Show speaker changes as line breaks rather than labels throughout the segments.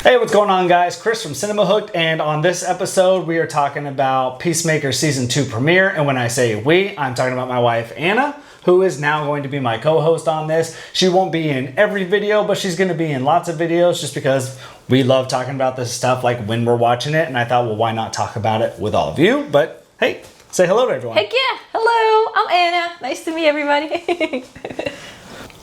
Hey, what's going on, guys? Chris from Cinema Hooked, and on this episode we are talking about Peacemaker Season 2 premiere. And when I say we, I'm talking about my wife Anna, who is now going to be my co-host on this. She won't be in every video, but she's going to be in lots of videos just because we love talking about this stuff like when we're watching it. And I thought, well, why not talk about it with all of you? But hey, say hello to everyone.
Heck yeah. Hello, I'm Anna. Nice to meet everybody.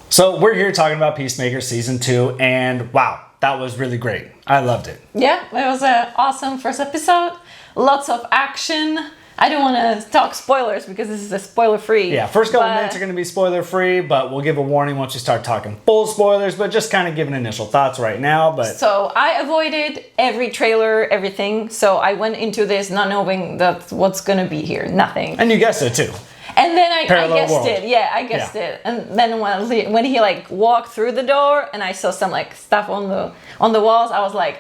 So we're here talking about Peacemaker Season 2, and wow, that was really great. I loved it.
Yeah, it was an awesome first episode. Lots of action. I don't want to talk spoilers because this is a spoiler-free.
Yeah, first couple minutes are going to be spoiler-free, but we'll give a warning once we start talking full spoilers, but just kind of giving initial thoughts right now. But
so I avoided every trailer, everything. So I went into this not knowing that what's going to be here. Nothing.
And you guessed it too.
And then I guessed
world.
it. Yeah, I guessed it. And then when he like walked through the door and I saw some like stuff on the walls, I was like,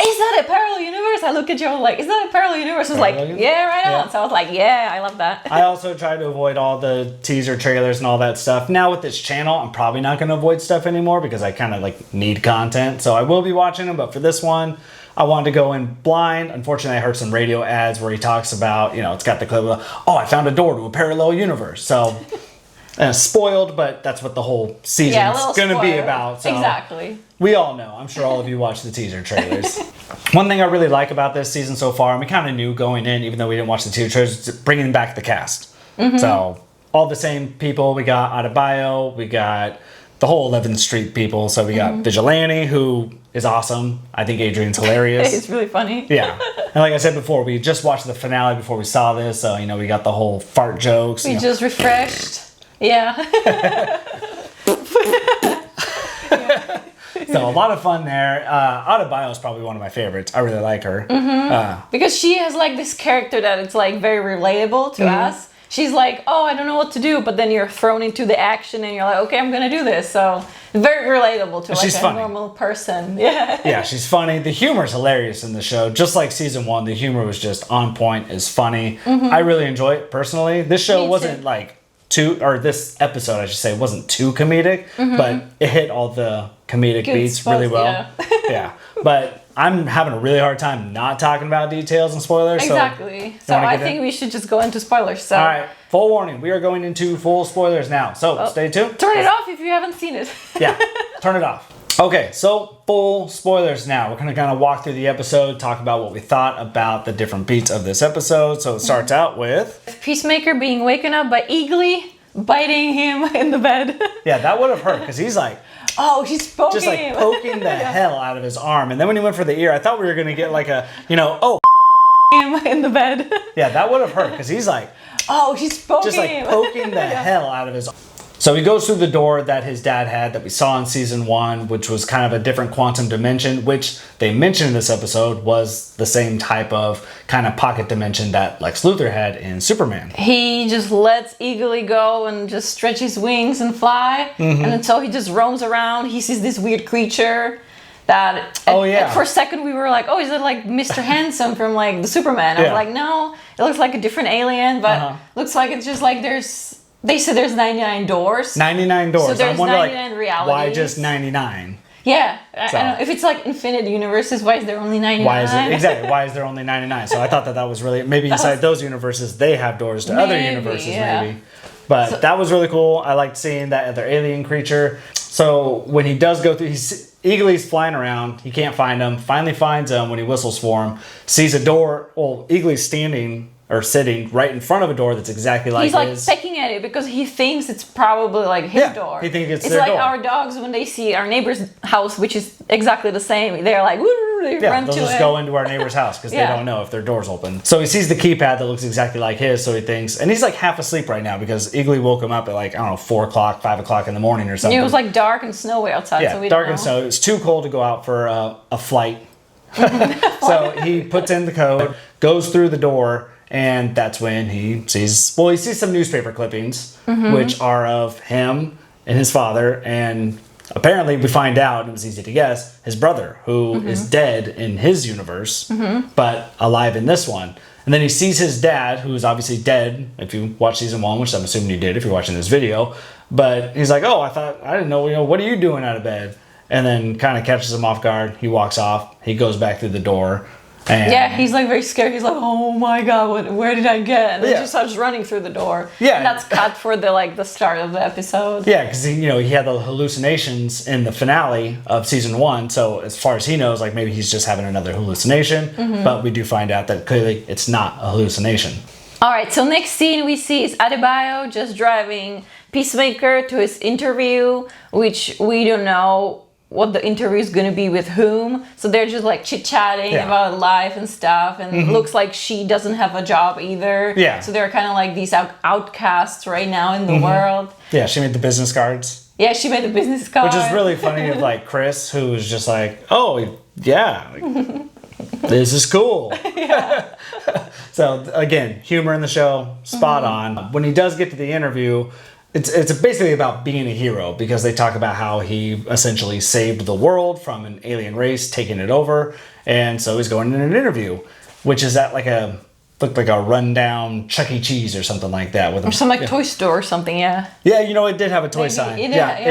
is that a parallel universe? I look at you, I was like, is that a parallel universe? I was like, yeah, right on. So I was like, yeah, I love that.
I also tried to avoid all the teaser trailers and all that stuff. Now with this channel, I'm probably not going to avoid stuff anymore because I kind of like need content. So I will be watching them, but for this one, I wanted to go in blind. Unfortunately, I heard some radio ads where he talks about, you know, it's got the clip of, oh, I found a door to a parallel universe. So spoiled, but that's what the whole season's going to be about. So
exactly.
We all know. I'm sure all of you watched the teaser trailers. One thing I really like about this season so far, and we kind of knew going in, even though we didn't watch the teaser trailers, is bringing back the cast. Mm-hmm. So all the same people. We got Adebayo, we got the whole 11th Street people. So we got Vigilante, who is awesome. I think Adrian's hilarious.
He's really funny.
Yeah. And like I said before, we just watched the finale before we saw this. So, you know, we got the whole fart jokes.
We just refreshed. Yeah.
So a lot of fun there. Adebayo is probably one of my favorites. I really like her.
Because she has like this character that it's like very relatable to us. She's like, oh, I don't know what to do, but then you're thrown into the action and you're like, okay, I'm gonna do this. So very relatable to like a normal person. Yeah. Yeah, she's funny. The humor is hilarious in the show. Just like season 1, the humor was just on point. It's funny. I really enjoy it personally. This show wasn't like this episode, I should say, wasn't too comedic, but it hit all the comedic beats really well. Yeah. But I'm having a really hard time not talking about details and spoilers. Exactly. So I think we should just go into spoilers. So.
All right. Full warning. We are going into full spoilers now. So stay tuned.
Turn it off if you haven't seen it.
Yeah. Turn it off. Okay, so full spoilers now. We're going to kind of walk through the episode, talk about what we thought about the different beats of this episode. So it starts out with
Peacemaker being waken up by Eagly biting him in the bed.
Yeah, that would have hurt because he's like,
oh, she's poking
just like
him.
poking the hell out of his arm. And then when he went for the ear, I thought we were going to get like a, you know,
him in the bed.
Yeah, that would have hurt because he's like,
oh, she's poking
just like
him.
poking the hell out of his arm. So he goes through the door that his dad had that we saw in season 1, which was kind of a different quantum dimension, which they mentioned in this episode was the same type of kind of pocket dimension that Lex Luthor had in Superman.
He just lets Eagly go and just stretch his wings and fly. And until he just roams around, he sees this weird creature that for a second we were like, oh, is it like Mr. Handsome from like the Superman? I was like, no, it looks like a different alien, but looks like it's just like they said there's 99 doors.
99 doors.
So there's
I wonder,
99 realities.
Why just 99?
Yeah. I don't know. If it's like infinite universes, why is there only 99?
Why is it? Exactly. Why is there only 99? So I thought that was really, maybe inside those universes, they have doors to other universes, maybe. But that was really cool. I liked seeing that other alien creature. So when he does go through, Eagly's flying around. He can't find him. Finally finds him when he whistles for him. Sees a door. Well, Eagly's standing or sitting right in front of a door that's exactly like his.
He's like pecking at it because he thinks it's probably like his door.
He thinks it's
their
door.
It's like our dogs when they see our neighbor's house, which is exactly the same. They're like, woo, they run to it.
They'll just go into our neighbor's house because they don't know if their door's open. So he sees the keypad that looks exactly like his, so he thinks, and he's like half asleep right now because Eagly woke him up at like, I don't know, 4 o'clock, 5 o'clock in the morning or something.
It was like dark and snowy outside.
Yeah,
so we
dark
don't know.
and snowy. It's too cold to go out for a flight. So he puts in the code, goes through the door, and that's when he sees some newspaper clippings, which are of him and his father, and apparently we find out, it was easy to guess, his brother, who is dead in his universe, but alive in this one. And then he sees his dad, who is obviously dead, if you watch season 1, which I'm assuming you did if you're watching this video. But he's like, oh, I didn't know, what are you doing out of bed? and then kind of catches him off guard. He walks off. He goes back through the door. And
yeah, he's like very scared. He's like, "Oh my god, where did I get?" And then he starts running through the door.
Yeah,
and that's cut for the start of the episode.
Yeah, because he had the hallucinations in the finale of season 1. So as far as he knows, like maybe he's just having another hallucination. But we do find out that clearly it's not a hallucination.
All right, so next scene we see is Adebayo just driving Peacemaker to his interview, which we don't know what the interview is going to be with whom. So they're just like chit-chatting about life and stuff, and it looks like she doesn't have a job either.
Yeah.
So they're kind of like these outcasts right now in the world.
Yeah, she made the business cards.
Yeah, she made the business card.
Which is really funny of like Chris, who was just like, oh, yeah, this is cool. So again, humor in the show, spot on. When he does get to the interview, it's basically about being a hero, because they talk about how he essentially saved the world from an alien race taking it over, and so he's going in an interview, which is at looked like a rundown Chuck E. Cheese or something like that, with
or some like toy store or something. Yeah.
Yeah, it did have a toy sign. It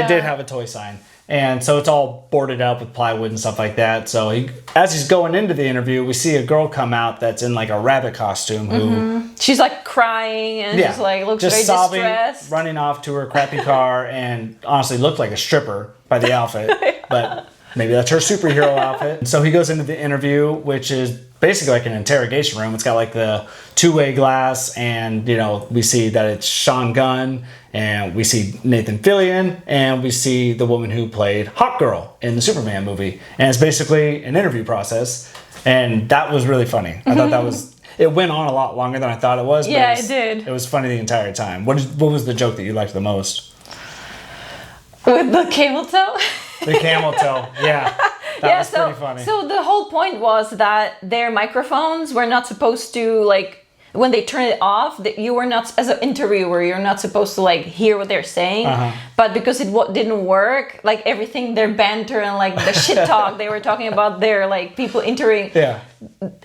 did have a toy sign. And so it's all boarded up with plywood and stuff like that. So as he's going into the interview, we see a girl come out that's in like a rabbit costume who...
She's like crying and just like looks very
sobbing,
distressed.
running off to her crappy car, and honestly looked like a stripper by the outfit. But maybe that's her superhero outfit. So he goes into the interview, which is basically like an interrogation room. It's got like the two-way glass, and we see that it's Sean Gunn, and we see Nathan Fillion, and we see the woman who played Hawk Girl in the Superman movie. And it's basically an interview process, and that was really funny. I thought it went on a lot longer than I thought it was.
Yeah, it did.
It was funny the entire time. What was the joke that you liked the most?
With the camel toe?
The camel toe, yeah. That was pretty funny.
So the whole point was that their microphones were not supposed to, like, when they turn it off, that you were not, as an interviewer, you're not supposed to like hear what they're saying. But because it didn't work, like everything, their banter and like the shit talk they were talking about, their like people entering,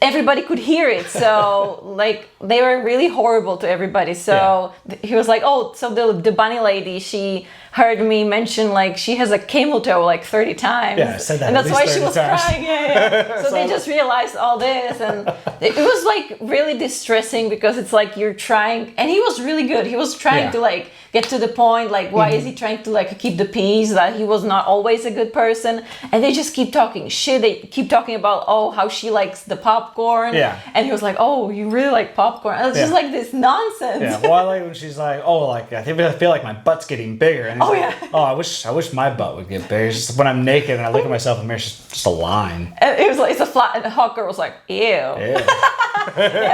everybody could hear it. So like they were really horrible to everybody. So he was like, oh, so the bunny lady, she heard me mention like she has a camel toe like 30 times.
Yeah, I said that.
And that's why she was
times.
crying. So they just realized all this, and it was like really distressing, because it's like you're trying, and he was really good. He was trying to like get to the point, like why is he trying to like keep the peace, that he was not always a good person, and they just keep talking shit. They keep talking about how she likes the popcorn, and he was like, oh, you really like popcorn. And it's just like this nonsense.
Well, I like when she's like, oh, like I feel like my butt's getting bigger, and he's like, oh, I wish my butt would get bigger. It's just when I'm naked and I look at myself in the mirror, it's just a line.
And it was like, it's a flat, and the hot girl was like, ew.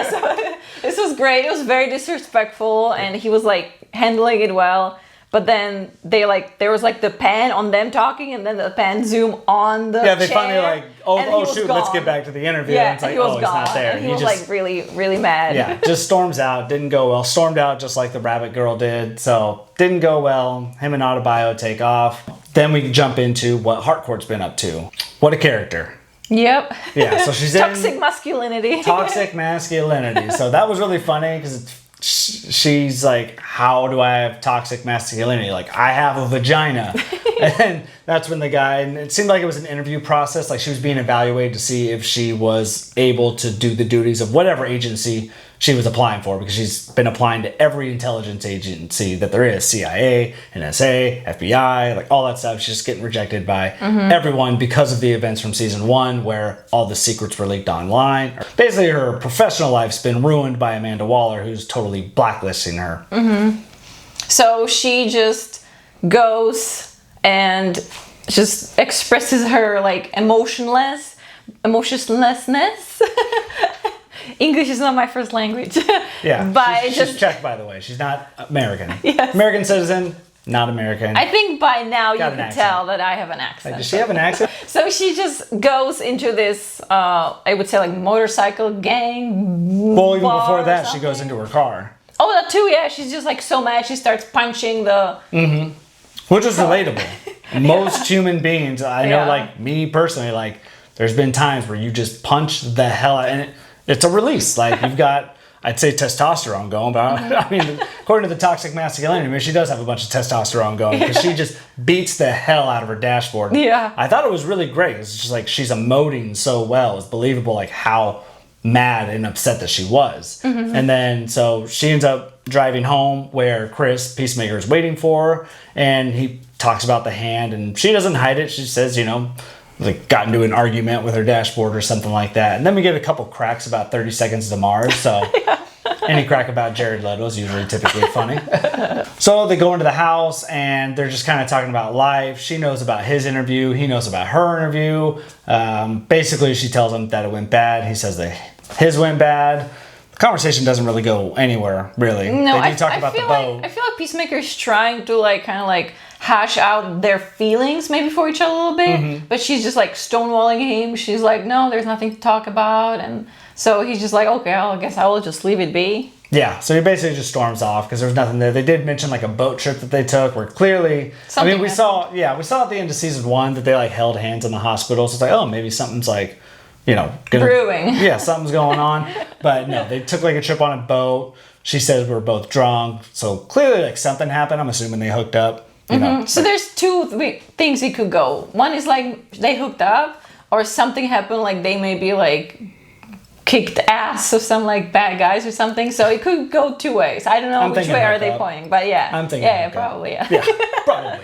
So this was great. It was very disrespectful, and he was like handling it well. But then there was like the pan on them talking, and then the pan zoom on the chair.
They finally like, oh shoot,
gone.
let's get back to the interview.
Yeah,
and it's like,
he was
he's
gone.
not there.
And he was just, like really, really mad.
Yeah, just storms out. Didn't go well. Stormed out just like the rabbit girl did. So didn't go well. Him and Adebayo take off. Then we jump into what Harcourt's been up to. What a character.
Yep.
Yeah, so she's
toxic masculinity.
Toxic masculinity. So that was really funny, because she's like, how do I have toxic masculinity? Like, I have a vagina. And that's when the guy, and it seemed like it was an interview process, like she was being evaluated to see if she was able to do the duties of whatever agency she was applying for, because she's been applying to every intelligence agency that there is, CIA, NSA, FBI, like all that stuff. She's just getting rejected by everyone because of the events from season 1, where all the secrets were leaked online. Basically, her professional life's been ruined by Amanda Waller, who's totally blacklisting her.
So she just goes and just expresses her like emotionlessness. English is not my first language.
But she's Czech, by the way. She's not American.
Yes.
American citizen, not American.
I think by now you can tell that I have an accent.
Does she have an accent?
So she just goes into this, I would say like motorcycle gang.
Well, even before that, she goes into her car.
Oh, that too, yeah. She's just like so mad. She starts punching the...
Which is relatable. Most human beings, I know, like me personally, like there's been times where you just punch the hell out, and it's a release. Like you've got I'd say testosterone going, but I mean, according to the toxic masculinity, I mean, she does have a bunch of testosterone going because she just beats the hell out of her dashboard.
Yeah.
I thought it was really great. It's just like she's emoting so well. It's believable, like how mad and upset that she was. And then so she ends up driving home where Chris, Peacemaker, is waiting for her, and he talks about the hand, and she doesn't hide it. She says, you know, like got into an argument with her dashboard or something like that. And then we get a couple cracks about 30 Seconds to Mars. So any crack about Jared Leto is usually typically funny. So they go into the house and they're just kind of talking about life. She knows about his interview. He knows about her interview. Basically, she tells him that it went bad. He says that his went bad. The conversation doesn't really go anywhere, really.
No,
they do talk about the boat.
I feel like Peacemaker is trying to like kind of like hash out their feelings maybe for each other a little bit, but she's just like stonewalling him. She's like, no, there's nothing to talk about, and so he's just like, okay, I guess I will just leave it be.
Yeah, so he basically just storms off because there's nothing there. They did mention like a boat trip that they took where clearly,
Something
we saw at the end of season 1 that they like held hands in the hospital. So it's like, oh, maybe something's like, you know,
brewing.
Yeah, something's going on. But no, they took like a trip on a boat. She says we were both drunk. So clearly like something happened. I'm assuming they hooked up. You know,
so there's two things it could go. One is like they hooked up, or something happened, like they maybe like kicked ass of some like bad guys or something. So it could go two ways. I don't know which way are they pointing, but yeah.
I'm thinking
probably, yeah.
Yeah, probably.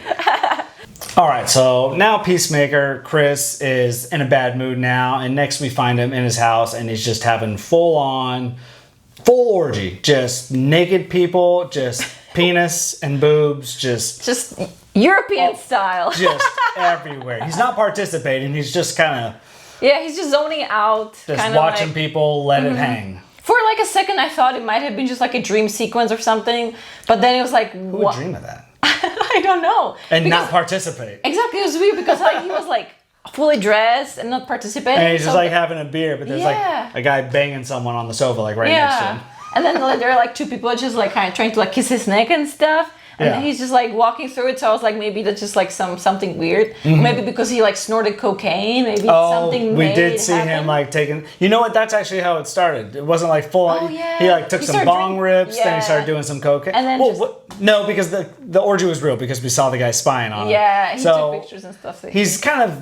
All right, so now Peacemaker, Chris, is in a bad mood now, and next we find him in his house, and he's just having full orgy, just naked people, just penis and boobs, just
European style.
Just everywhere. He's not participating. He's just kind of
he's just zoning out,
just watching people let it hang.
For like a second, I thought it might have been just like a dream sequence or something, but then it was like,
who would dream of that?
I don't know.
And not participate.
Exactly, it was weird because like he was like fully dressed and not participating.
And he's just like having a beer, but there's like a guy banging someone on the sofa like right next to him.
And then like, there are like two people just like kind of trying to like kiss his neck and stuff. And then he's just like walking through it. So I was like, maybe that's just like something weird. Maybe because he like snorted cocaine. Maybe something.
We did see him like taking. You know what? That's actually how it started. It wasn't like full.
Oh yeah.
He like took some bong rips.
Yeah.
Then he started doing some cocaine.
And then
no, because the orgy was real because we saw the guy spying on him.
Yeah, he took pictures and stuff.
He's kind of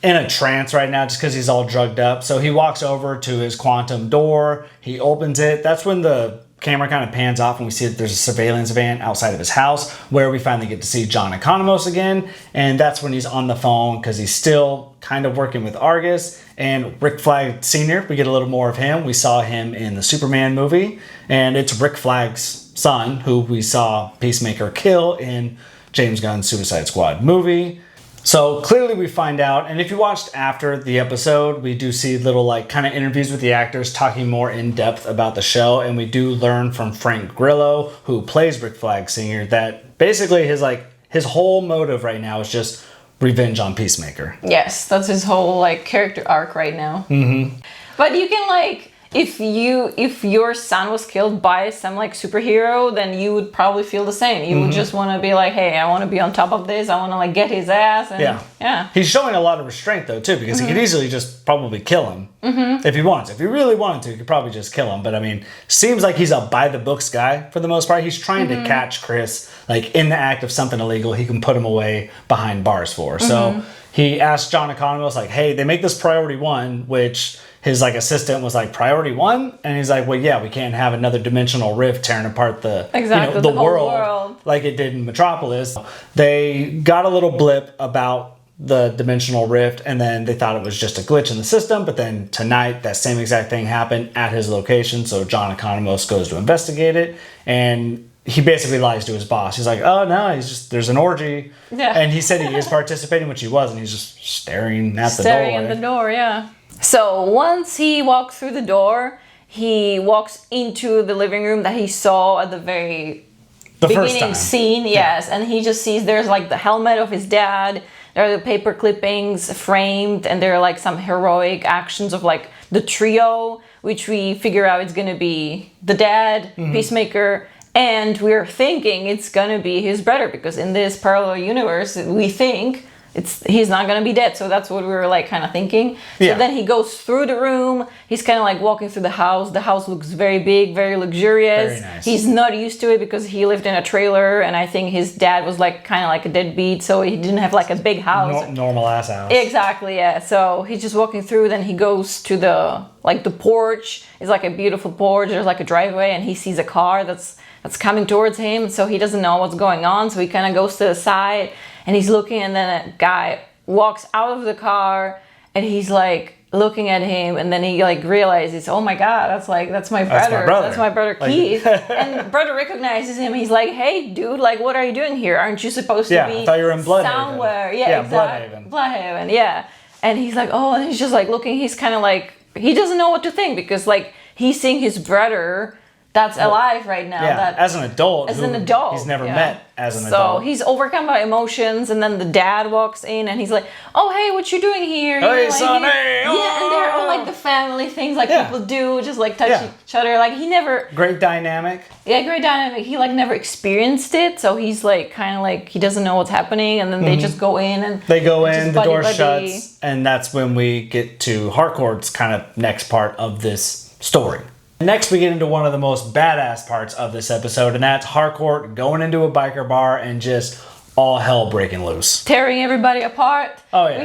in a trance right now just because he's all drugged up. So he walks over to his quantum door. He opens it. That's when the camera kind of pans off and we see that there's a surveillance van outside of his house where we finally get to see John Economos again. And that's when he's on the phone because he's still kind of working with Argus. And Rick Flag Sr., we get a little more of him. We saw him in the Superman movie. And it's Rick Flag's son who we saw Peacemaker kill in James Gunn's Suicide Squad movie. So clearly we find out, and if you watched after the episode, we do see little like kind of interviews with the actors talking more in depth about the show, and we do learn from Frank Grillo, who plays Rick Flag Sr., that basically his whole motive right now is just revenge on Peacemaker.
Yes, that's his whole like character arc right now. But you can like, if your son was killed by some like superhero, then you would probably feel the same. You would just want to be like, hey, I want to be on top of this. I want to like get his ass. And, yeah. He's
showing a lot of restraint though too, because he could easily just probably kill him if he wants. If he really wanted to, he could probably just kill him. But I mean, seems like he's a by the books guy for the most part. He's trying to catch Chris like in the act of something illegal. He can put him away behind bars for. So he asked John Economos like, hey, they make this priority 1, which his like assistant was like, priority 1? And he's like, well, yeah, we can't have another dimensional rift tearing apart the the world like it did in Metropolis. They got a little blip about the dimensional rift, and then they thought it was just a glitch in the system. But then tonight, that same exact thing happened at his location. So John Economos goes to investigate it, and he basically lies to his boss. He's like, oh, no, there's an orgy. Yeah. And he said he is participating, which he wasn't. He's just staring at the door.
Staring at the door, yeah. So once he walks through the door, he walks into the living room that he saw at the very beginning scene. Yes. And he just sees there's like the helmet of his dad. There are the paper clippings framed, and there are like some heroic actions of like the trio, which we figure out it's going to be the dad, Peacemaker, and we're thinking it's going to be his brother, because in this parallel universe, we think he's not gonna be dead. So that's what we were like kind of thinking. So then he goes through the room. He's kind of like walking through the house. The house looks very big, very luxurious.
Very nice.
He's not used to it because he lived in a trailer, and I think his dad was like kind of like a deadbeat, so he didn't have like a big house.
Normal ass house.
Exactly, yeah. So he's just walking through. Then he goes to the porch. It's like a beautiful porch. There's like a driveway, and he sees a car that's coming towards him. So he doesn't know what's going on. So he kind of goes to the side, and he's looking, and then a guy walks out of the car, and he's like looking at him, and then he like realizes, oh my god, that's my brother. That's my brother Keith. And brother recognizes him. He's like, hey dude, like what are you doing here? Aren't you supposed to be
I thought you were in Bloodhaven.
somewhere? Yeah, exactly. Bloodhaven, yeah. And he's like, oh, and he's just like looking. He's kind of like, he doesn't know what to think, because like he's seeing his brother that's alive right now.
Yeah, as an adult. He's never met as an adult.
So he's overcome by emotions, and then the dad walks in, and he's like, oh, hey, what you doing here?
Hey, son,
hey. Yeah, and they're all like the family things like people do, just like touch each other. Like he never...
Great dynamic.
Yeah, great dynamic. He like never experienced it, so he's like kind of like, he doesn't know what's happening, and then they just go in and...
They go in, the door shuts, and that's when we get to Harcourt's kind of next part of this story. Next, we get into one of the most badass parts of this episode, and that's Harcourt going into a biker bar and just all hell breaking loose.
Tearing everybody apart.
Oh, yeah.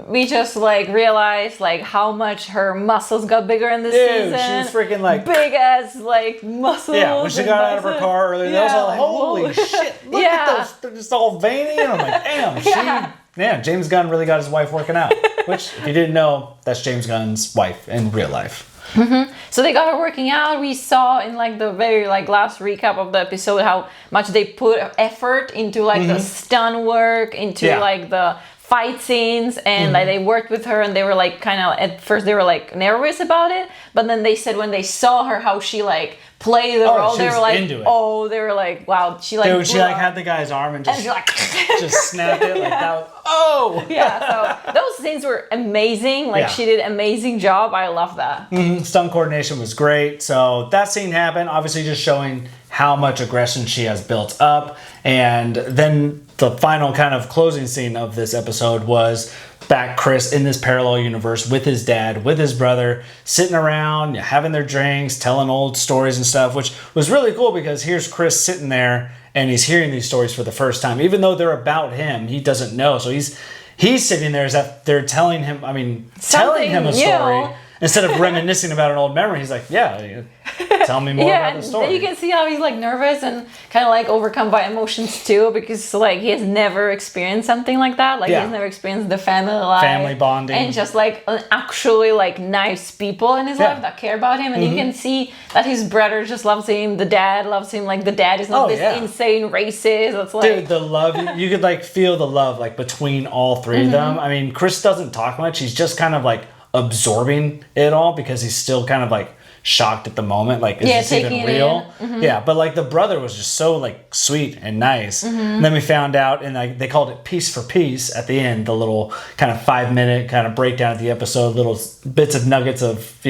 We just like realized like how much her muscles got bigger in this season.
She was freaking like...
Big ass like muscles.
Yeah, when she got out of her car earlier, that was all like, holy shit, look at those. They're just all veiny. And I'm like, damn, James Gunn really got his wife working out. Which, if you didn't know, that's James Gunn's wife in real life.
Mm-hmm. So they got her working out. We saw in like the very like last recap of the episode how much they put effort into like the stunt work, into like the fight scenes, and like they worked with her, and they were like kind of at first they were like nervous about it, but then they said when they saw her how she like played the role, they were like, oh, they were like, wow, she like...
Dude, she like had the guy's arm and just, just snapped it like that. Oh!
Yeah, so those scenes were amazing. Like she did an amazing job. I love that.
Stunt coordination was great. So that scene happened, obviously just showing how much aggression she has built up. And then the final kind of closing scene of this episode was back Chris in this parallel universe with his dad, with his brother, sitting around, having their drinks, telling old stories and stuff, which was really cool because here's Chris sitting there and he's hearing these stories for the first time. Even though they're about him, he doesn't know. So he's sitting there as if they're telling him a story. Instead of reminiscing about an old memory, he's like, tell me more about the story.
And you can see how he's like nervous and kind of like overcome by emotions too, because like he has never experienced something like that. Like he has never experienced the family life.
Family bonding.
And just like actually like nice people in his life that care about him. And you can see that his brother just loves him. The dad loves him. Like the dad is not this insane racist. It's like...
Dude, the love, you could like feel the love like between all three of them. I mean, Chris doesn't talk much. He's just kind of like absorbing it all because he's still kind of like shocked at the moment, like is this even real? But like the brother was just so like sweet and nice. And then we found out, and like they called it Piece for Piece at the end, the little kind of 5-minute kind of breakdown of the episode, little bits of nuggets of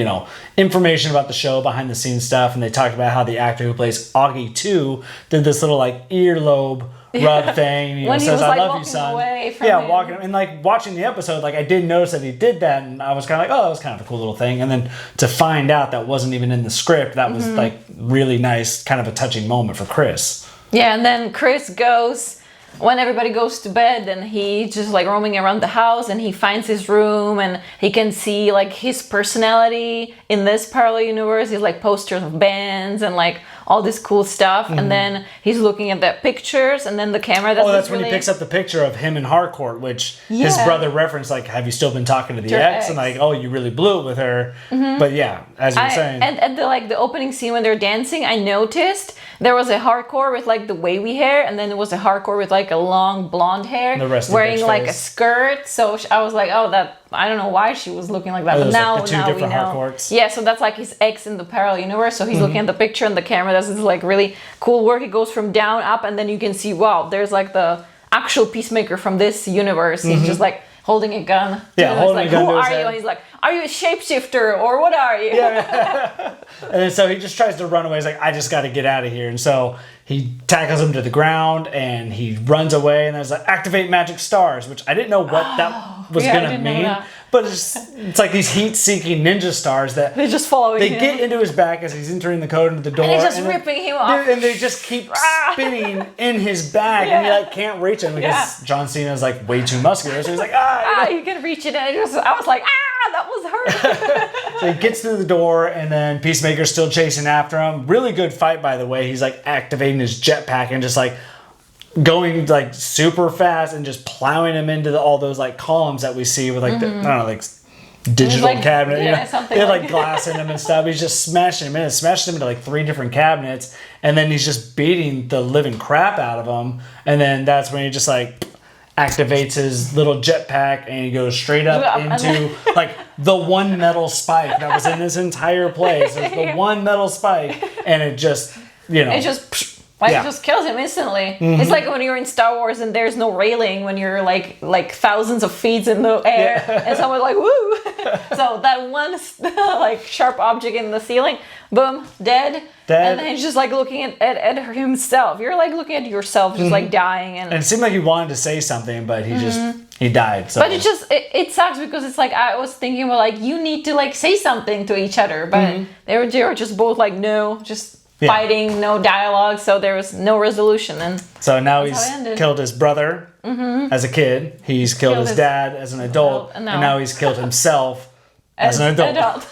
information about the show, behind the scenes stuff. And they talked about how the actor who plays Augie 2 did this little like earlobe rub thing,
when
says,
was,
I
like,
love you, son. Walking, and like watching the episode, like I did notice that he did that, and I was kind of like, oh, that was kind of a cool little thing. And then to find out that wasn't even in the script, that was like really nice, kind of a touching moment for Chris.
Yeah, and then Chris goes, when everybody goes to bed, and he's just like roaming around the house, and he finds his room, and he can see like his personality in this parallel universe. He's like posters of bands and like all this cool stuff, and then he's looking at the pictures, and then the camera doesn't
that's when he picks up the picture of him and Harcourt, which his brother referenced, like, have you still been talking to the ex? And like, oh, you really blew it with her. But yeah, as you were saying.
And at the opening scene when they're dancing, I noticed there was a Harcourt with like the wavy hair, and then there was a Harcourt with like a long blonde hair, wearing like a skirt. So I was like, oh, that, I don't know why she was looking like that, but now,
like the two
now
different
we know.
Harcourts.
Yeah, so that's like his ex in the parallel universe. So he's looking at the picture, and the camera does this like really cool work. It goes from down up, and then you can see, wow, there's like the actual Peacemaker from this universe. He's just like holding a gun.
Yeah, holding
like,
a gun.
Who are you? And he's like, are you a shapeshifter or what are you?
And then so he just tries to run away. He's like, I just got to get out of here. And so he tackles him to the ground and he runs away. And there's like, activate magic stars, which I didn't know what that was going to mean. But it's like these heat-seeking ninja stars that
they're just following him.
They get into his back as he's entering the code into the door.
And they're just ripping him off.
And they just keep spinning in his back. And he like can't reach him because John Cena's like way too muscular. So he's like,
you can reach it. And I was like, that was hurt.
So he gets through the door and then Peacemaker's still chasing after him. Really good fight, by the way. He's like activating his jetpack and just like going like super fast and just plowing him into all those like columns that we see with like the, I don't know, like digital
like,
cabinet.
Yeah,
they had like glass in them and stuff. He's just smashing him in and smashes him into like 3 different cabinets, and then he's just beating the living crap out of him. And then that's when he just like activates his little jetpack and he goes straight up into like the one metal spike that was in this entire place. There's the one metal spike, and it just, you know,
it just kills him instantly. It's like when you're in Star Wars and there's no railing when you're like thousands of feet in the air and someone's like, woo! So that one like sharp object in the ceiling, boom, dead. And then he's just like looking at himself. You're like looking at yourself just like dying. And
it seemed like he wanted to say something, but he he died. So.
But it sucks because it's like I was thinking, well, like you need to like say something to each other, but they were just both like, no, just fighting, no dialogue, so there was no resolution. And
so now he's killed his brother as a kid. He's killed his dad as an adult, and now he's killed himself as an adult.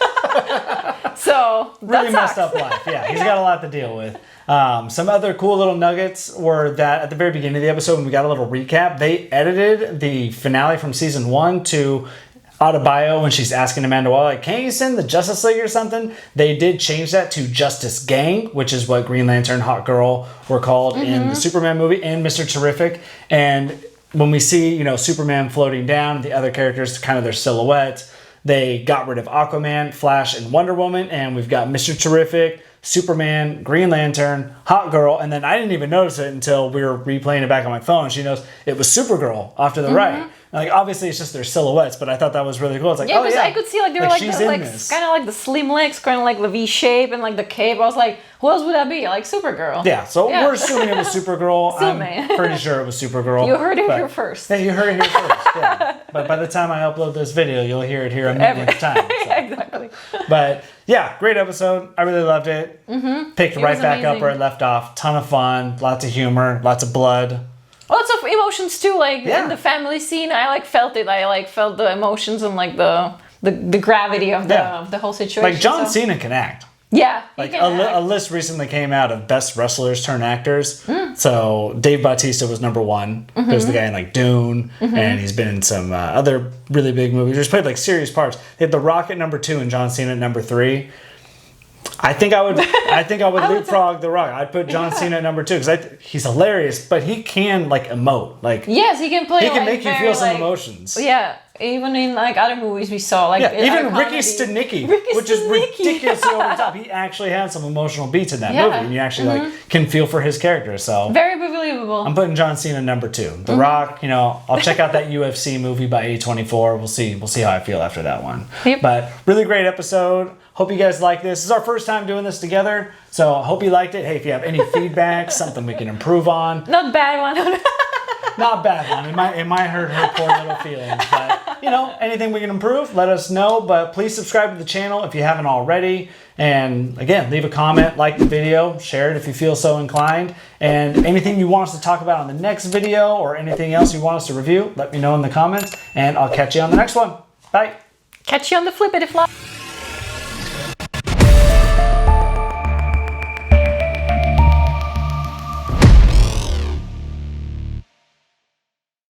So
really messed up life. Yeah, he's got a lot to deal with. Some other cool little nuggets were that at the very beginning of the episode, when we got a little recap, they edited the finale from season 1 to Autobio when she's asking Amanda Waller, like, can't you send the Justice League or something? They did change that to Justice Gang, which is what Green Lantern, Hot Girl were called in the Superman movie, and Mr. Terrific. And when we see, you know, Superman floating down, the other characters, kind of their silhouettes, they got rid of Aquaman, Flash, and Wonder Woman, and we've got Mr. Terrific, Superman, Green Lantern, Hot Girl, and then I didn't even notice it until we were replaying it back on my phone. She knows it was Supergirl off to the right. Like, obviously, it's just their silhouettes, but I thought that was really cool. It's like,
yeah, because I could see like they were like kind of like the slim legs, kind of like the V shape, and like the cape. I was like, who else would that be? Like Supergirl.
Yeah, so we're assuming it was Supergirl. I'm pretty sure it was Supergirl.
You heard it here first.
Yeah, you heard it here first. Yeah. But by the time I upload this video, you'll hear it here a million times. So.
Exactly.
But yeah, great episode. I really loved it. Picked right back up where it left off. Ton of fun, lots of humor, lots of blood.
Lots of emotions too, like in the family scene. I like felt it. I like felt the emotions and like the gravity of the whole situation.
Like John Cena can act.
Yeah,
like a list recently came out of best wrestlers turned actors. So Dave Bautista was number 1. There's the guy in like Dune, and he's been in some other really big movies. He's played like serious parts. They had The Rock at number 2 and John Cena at number 3. I think I would leapfrog The Rock. I'd put John Cena at number 2 because he's hilarious, but he can like emote. Like
yes, he can play.
He can
like,
make you feel some emotions.
Yeah, even in like other movies we saw, like
even Ricky Stenicki, which is ridiculously over the top. He actually had some emotional beats in that movie, and you actually like can feel for his character. So
very believable.
I'm putting John Cena number 2. The Rock, you know, I'll check out that UFC movie by A24. We'll see how I feel after that one.
Yep.
But really great episode. Hope you guys like this. This is our first time doing this together, so I hope you liked it. Hey, if you have any feedback, something we can improve on.
Not bad one.
Not bad one. It might hurt her poor little feelings, but you know, anything we can improve, let us know. But please subscribe to the channel if you haven't already. And again, leave a comment, like the video, share it if you feel so inclined. And anything you want us to talk about on the next video or anything else you want us to review, let me know in the comments. And I'll catch you on the next one. Bye.
Catch you on the flippity flop.